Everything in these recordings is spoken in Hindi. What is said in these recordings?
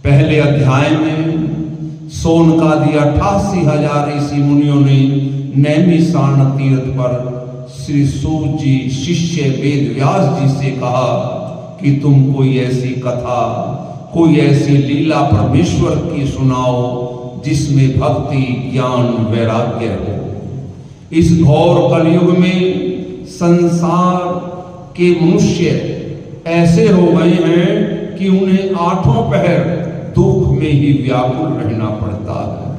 पहले अध्याय में सोनकादि 88,000 ऋषि मुनियों ने नैमिषारण्य तीर्थ पर श्री सूत जी शिष्य वेद व्यास जी से कहा कि तुम कोई ऐसी कथा, कोई ऐसी लीला परमेश्वर की सुनाओ जिसमें भक्ति, ज्ञान, वैराग्य हो। इस घोर कलयुग में संसार के मनुष्य ऐसे हो गए हैं कि उन्हें आठों पहर दुख में ही व्याकुल रहना पड़ता है।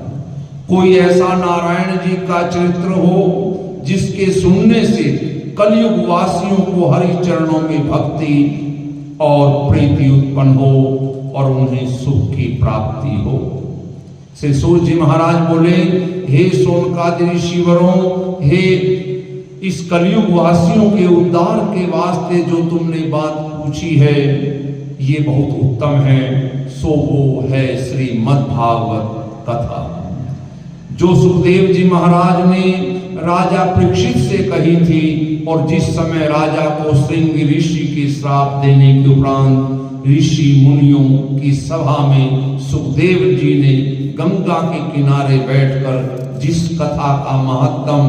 कोई ऐसा नारायण जी का चरित्र हो जिसके सुनने से कलयुग वासियों को हरि चरणों में भक्ति और प्रीति उत्पन्न हो और उन्हें सुख की प्राप्ति हो। श्री सूत जी महाराज बोले, हे सोनकादि ऋषिवरों, हे इस कलयुग वासियों के उद्धार के वास्ते जो तुमने बात पूछी है ये बहुत उत्तम है। सो वो है श्रीमद्भागवत कथा जो सुखदेव जी महाराज ने राजा परीक्षित से कही थी और जिस समय राजा को श्रृंगी ऋषि के श्राप देने के उपरांत ऋषि मुनियों की सभा में सुखदेव जी ने गंगा के किनारे बैठकर जिस कथा का महत्तम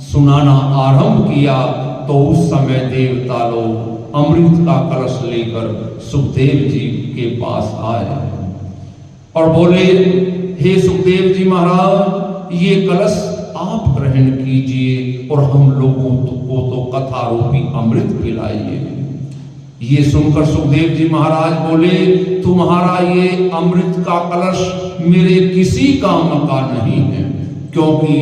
सुनाना आरंभ किया तो उस समय देवता लोग अमृत का कलश लेकर सुखदेव जी के पास आए और बोले, हे सुखदेव जी महाराज, ये कलश आप ग्रहण कीजिए और हम लोगों को तो कथा रूपी अमृत पिलाइए। ये सुनकर सुखदेव जी महाराज बोले, तुम्हारा ये अमृत का कलश मेरे किसी काम का नहीं है, क्योंकि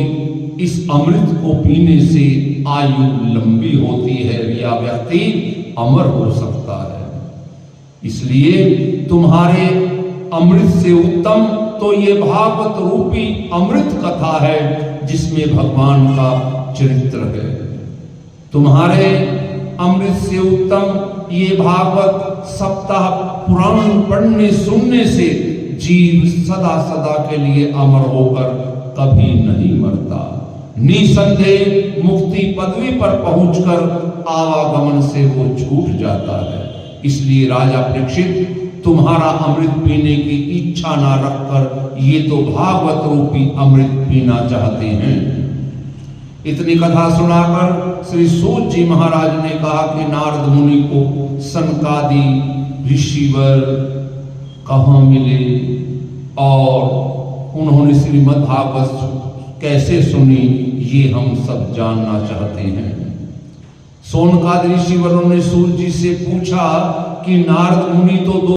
इस अमृत को पीने से आयु लंबी होती है या व्यक्ति अमर हो सकता है। इसलिए तुम्हारे अमृत से उत्तम तो ये भागवत रूपी अमृत कथा है जिसमें भगवान का चरित्र है। तुम्हारे अमृत से उत्तम ये भागवत सप्ताह पुराण पढ़ने सुनने से जीव सदा सदा के लिए अमर होकर कभी नहीं मरता। निसंदेह मुक्ति पदवी पर पहुंचकर आवागमन से वो छूट जाता है। इसलिए राजा परीक्षित तुम्हारा अमृत पीने की इच्छा ना रखकर ये तो भागवत रूपी अमृत पीना चाहते हैं। इतनी कथा सुनाकर श्री सूत जी महाराज ने कहा कि नारद मुनि को सनकादि ऋषिवर कहाँ मिले और उन्होंने श्रीमद्भागवत कैसे सुनी, ये हम सब जानना चाहते हैं। सोनकादि ऋषिवरों ने सूत जी से पूछा कि नारद मुनि तो